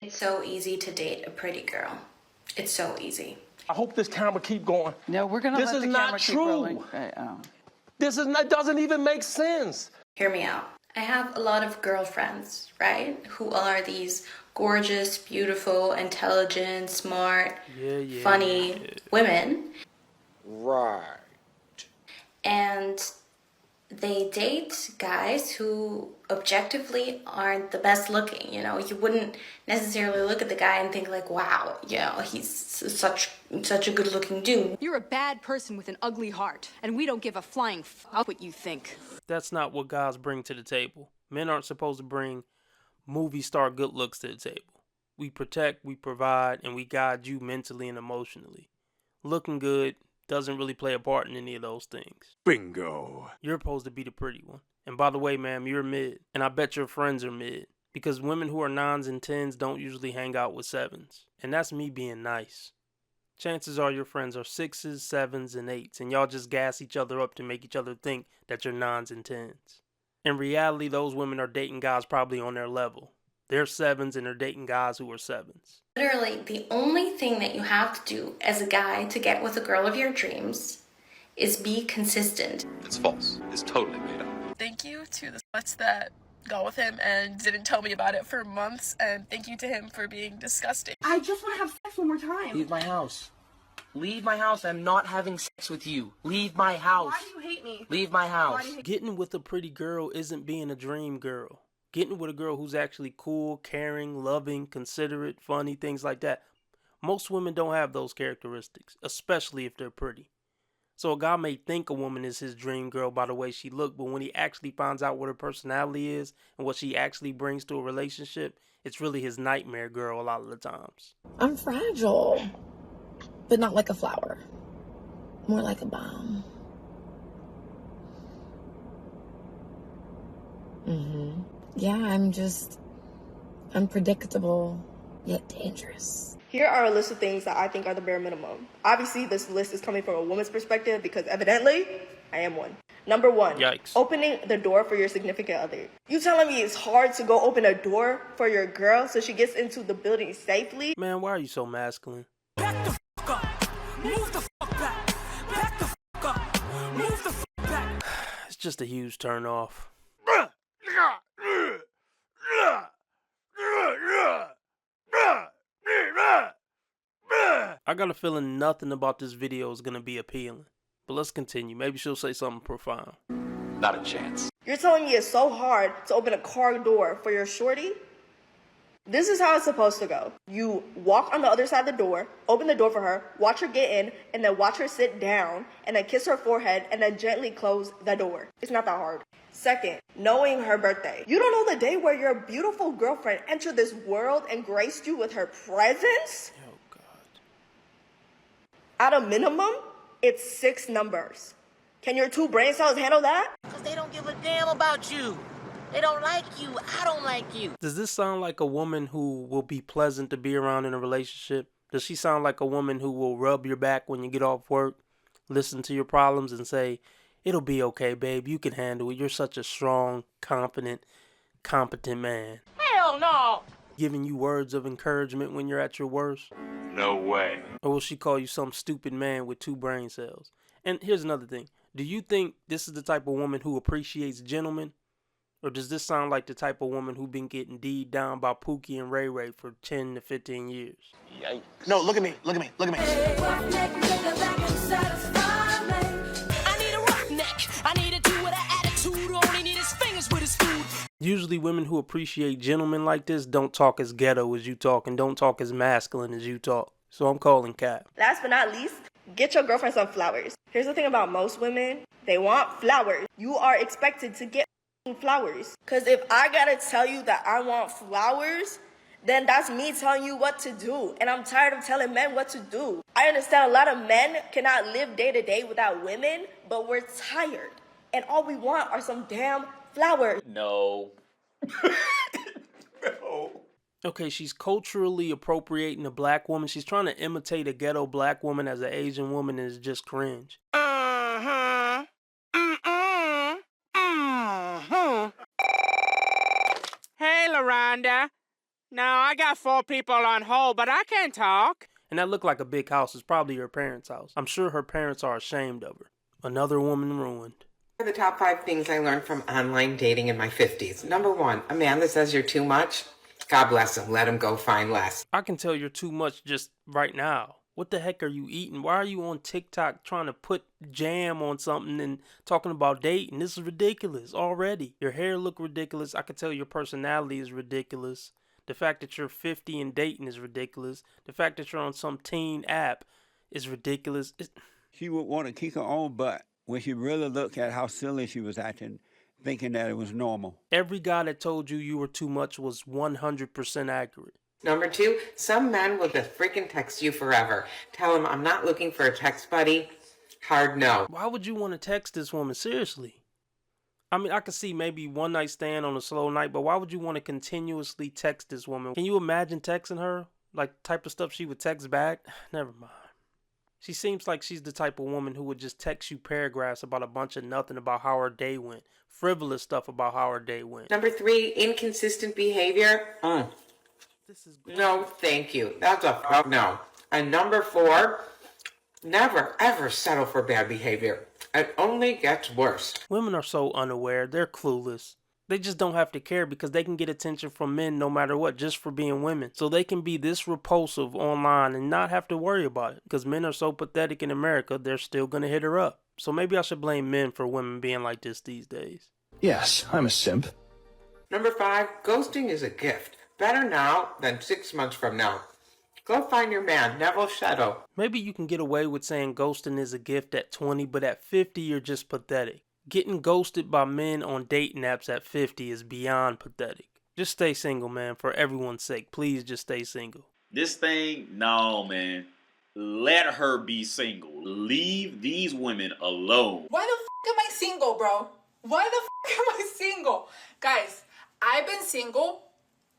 It's so easy to date a pretty girl. It's so easy. I hope this camera keep going. No, we're gonna let the camera keep rolling. This is not, doesn't even make sense. Hear me out. I have a lot of girlfriends, right? Who are these gorgeous, beautiful, intelligent, smart, funny women. Right. And they date guys who objectively aren't the best looking. You know, you wouldn't necessarily look at the guy and think like, wow, you know, he's such a good looking dude. You're a bad person with an ugly heart, and we don't give a flying fuck what you think. That's not what guys bring to the table. Men aren't supposed to bring movie star good looks to the table. We protect, we provide, and we guide you mentally and emotionally. Looking good doesn't really play a part in any of those things. Bingo. You're supposed to be the pretty one. And by the way, ma'am, you're mid. And I bet your friends are mid. Because women who are 9s and 10s don't usually hang out with 7s. And that's me being nice. Chances are your friends are 6s, 7s, and 8s. And y'all just gas each other up to make each other think that you're 9s and 10s. In reality, those women are dating guys probably on their level. They're 7s and they're dating guys who are 7s. Literally, the only thing that you have to do as a guy to get with a girl of your dreams is be consistent. It's false. It's totally made up. Thank you to the sluts that got with him and didn't tell me about it for months, and thank you to him for being disgusting. I just want to have sex one more time. Leave my house. Leave my house. I'm not having sex with you. Leave my house. Why do you hate me? Leave my house. Getting with a pretty girl isn't being a dream girl. Getting with a girl who's actually cool, caring, loving, considerate, funny, things like that. Most women don't have those characteristics, especially if they're pretty. So a guy may think a woman is his dream girl by the way she looks, but when he actually finds out what her personality is and what she actually brings to a relationship, it's really his nightmare girl a lot of the times. I'm fragile, but not like a flower. More like a bomb. Yeah, I'm just unpredictable, yet dangerous. Here are a list of things that I think are the bare minimum. Obviously, this list is coming from a woman's perspective because evidently, I am one. Number 1, Yikes. Opening the door for your significant other. You telling me it's hard to go open a door for your girl so she gets into the building safely? Man, why are you so masculine? Back the fuck up. Move the fuck back. Back the fuck up. Move the fuck back. It's just a huge turn off. I got a feeling nothing about this video is gonna be appealing. But let's continue. Maybe she'll say something profound. Not a chance. You're telling me it's so hard to open a car door for your shorty? This is how it's supposed to go. You walk on the other side of the door, open the door for her, watch her get in, and then watch her sit down, and then kiss her forehead, and then gently close the door. It's not that hard. Second, knowing her birthday. You don't know the day where your beautiful girlfriend entered this world and graced you with her presence? Oh, God. At a minimum, it's 6 numbers. Can your 2 brain cells handle that? Because they don't give a damn about you. They don't like you. I don't like you. Does this sound like a woman who will be pleasant to be around in a relationship? Does she sound like a woman who will rub your back when you get off work, listen to your problems and say, it'll be okay, babe, you can handle it. You're such a strong, confident, competent man. Hell no. Giving you words of encouragement when you're at your worst? No way. Or will she call you some stupid man with 2 brain cells? And here's another thing. Do you think this is the type of woman who appreciates gentlemen? Or does this sound like the type of woman who been getting D'd down by Pookie and Ray Ray for 10 to 15 years? Yikes. No, look at me. Look at me. Look at me. I need a rock neck. I need a dude with an attitude. Only need his fingers with his food. Usually women who appreciate gentlemen like this don't talk as ghetto as you talk and don't talk as masculine as you talk. So I'm calling cap. Last but not least, get your girlfriend some flowers. Here's the thing about most women. They want flowers. You are expected to get flowers. Because if I gotta tell you that I want flowers, then that's me telling you what to do. And I'm tired of telling men what to do. I understand a lot of men cannot live day to day without women, but we're tired. And all we want are some damn flowers. No. No. Okay, she's culturally appropriating a black woman. She's trying to imitate a ghetto black woman as an Asian woman, and it's just cringe. Hey, LaRonda. No, I got 4 people on hold, but I can talk. And that looked like a big house. It's probably her parents' house. I'm sure her parents are ashamed of her. Another woman ruined. The top 5 things I learned from online dating in my 50s. Number 1, a man that says you're too much, God bless him, let him go find less. I can tell you're too much just right now. What the heck are you eating? Why are you on TikTok trying to put jam on something and talking about dating? This is ridiculous already. Your hair look ridiculous. I can tell your personality is ridiculous. The fact that you're 50 and dating is ridiculous. The fact that you're on some teen app is ridiculous. She would want to kick her own butt when she really looked at how silly she was acting, thinking that it was normal. Every guy that told you you were too much was 100% accurate. Number 2, some men will just freaking text you forever. Tell him, I'm not looking for a text buddy. Hard no. Why would you want to text this woman? Seriously. I mean, I could see maybe one night stand on a slow night, but why would you want to continuously text this woman? Can you imagine texting her? Like, type of stuff she would text back? Never mind. She seems like she's the type of woman who would just text you paragraphs about a bunch of nothing about how her day went. Frivolous stuff about how her day went. Number 3, inconsistent behavior. No, thank you. That's a no. And number 4, never ever settle for bad behavior. It only gets worse. Women are so unaware. They're clueless. They just don't have to care because they can get attention from men no matter what just for being women. So they can be this repulsive online and not have to worry about it. Because men are so pathetic in America, they're still going to hit her up. So maybe I should blame men for women being like this these days. Yes, I'm a simp. Number 5, ghosting is a gift. Better now than 6 months from now. Go find your man, never settle. Maybe you can get away with saying ghosting is a gift at 20, but at 50 you're just pathetic. Getting ghosted by men on dating apps at 50 is beyond pathetic. Just stay single, man, for everyone's sake. Please just stay single. This thing, no, man. Let her be single. Leave these women alone. Why the f*** am I single, bro? Why the f*** am I single? Guys, I've been single.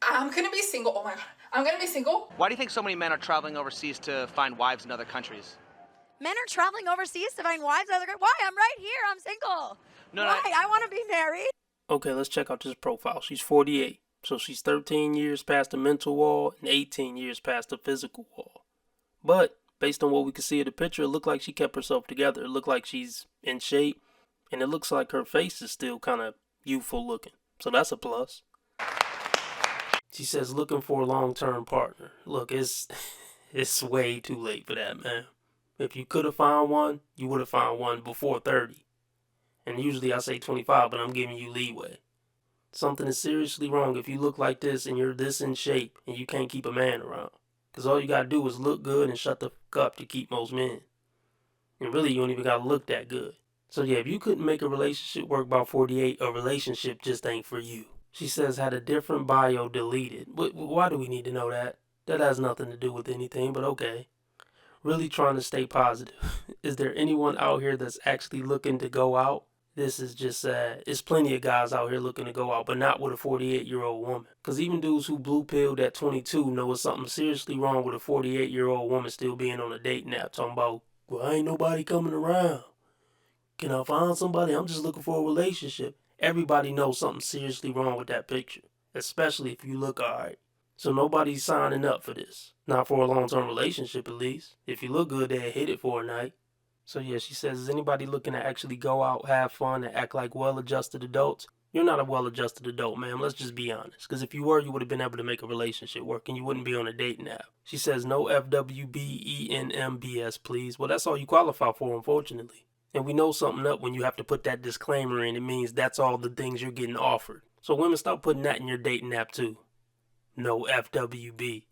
I'm gonna be single. Oh my god. I'm gonna be single. Why do you think so many men are traveling overseas to find wives in other countries? Men are traveling overseas to find wives in other countries. Why? I'm right here. I'm single. Why? I want to be married. Okay, let's check out this profile. She's 48. So she's 13 years past the mental wall and 18 years past the physical wall. But based on what we can see of the picture, it looked like she kept herself together. It looked like she's in shape. And it looks like her face is still kind of youthful looking. So that's a plus. She says looking for a long-term partner. Look, it's way too late for that, man. If you could have found one, you would have found one before 30. And usually I say 25, but I'm giving you leeway. Something is seriously wrong if you look like this and you're this in shape and you can't keep a man around. Because all you got to do is look good and shut the fuck up to keep most men. And really, you don't even got to look that good. So yeah, if you couldn't make a relationship work by 48, a relationship just ain't for you. She says had a different bio deleted. Why do we need to know that? That has nothing to do with anything, but okay. Really trying to stay positive. Is there anyone out here that's actually looking to go out? This is just sad. There's plenty of guys out here looking to go out, but not with a 48-year-old woman. Because even dudes who blue-pilled at 22 know it's something seriously wrong with a 48-year-old woman still being on a dating app talking about, well, ain't nobody coming around. Can I find somebody? I'm just looking for a relationship. Everybody knows something seriously wrong with that picture, especially if you look alright. So nobody's signing up for this. Not for a long-term relationship, at least. If you look good, they'll hit it for a night. So yeah, she says, is anybody looking to actually go out, have fun, and act like well-adjusted adults? You're not a well-adjusted adult, ma'am. Let's just be honest. Because if you were, you would have been able to make a relationship work, and you wouldn't be on a dating app. She says, no FWBENMBS, please. Well, that's all you qualify for, unfortunately. And we know something up when you have to put that disclaimer in. It means that's all the things you're getting offered. So women, stop putting that in your dating app too. No FWB.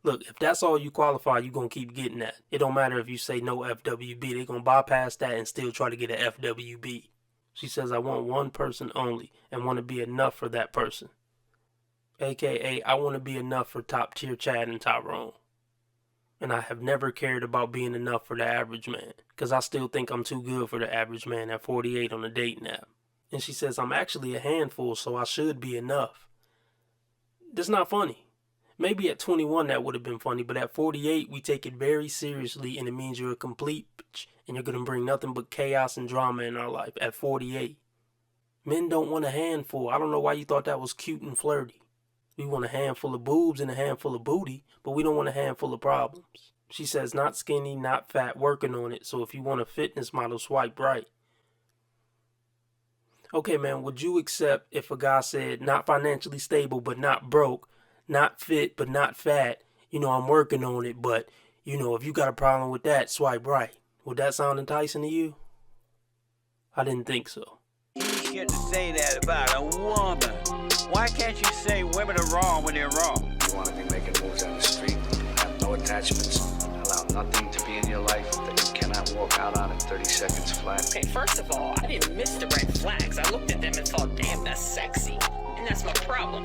Look, if that's all you qualify, you're going to keep getting that. It don't matter if you say no FWB. They're going to bypass that and still try to get an FWB. She says, I want one person only and want to be enough for that person. AKA, I want to be enough for top tier Chad and Tyrone. And I have never cared about being enough for the average man. Because I still think I'm too good for the average man at 48 on a dating app. And she says, I'm actually a handful, so I should be enough. That's not funny. Maybe at 21 that would have been funny, but at 48 we take it very seriously and it means you're a complete bitch and you're going to bring nothing but chaos and drama in our life at 48. Men don't want a handful. I don't know why you thought that was cute and flirty. We want a handful of boobs and a handful of booty, but we don't want a handful of problems. She says not skinny, not fat, working on it. So if you want a fitness model, swipe right. Okay, man, would you accept if a guy said not financially stable but not broke, not fit but not fat, I'm working on it, but, if you got a problem with that, swipe right. Would that sound enticing to you? I didn't think so. You get to say that about a woman. Why can't you say women are wrong when they're wrong? You want to be making moves down the street, have no attachments, allow nothing to be in your life that you cannot walk out on in 30 seconds flat. Okay, first of all, I didn't miss the red flags. I looked at them and thought, damn, that's sexy. And that's my problem.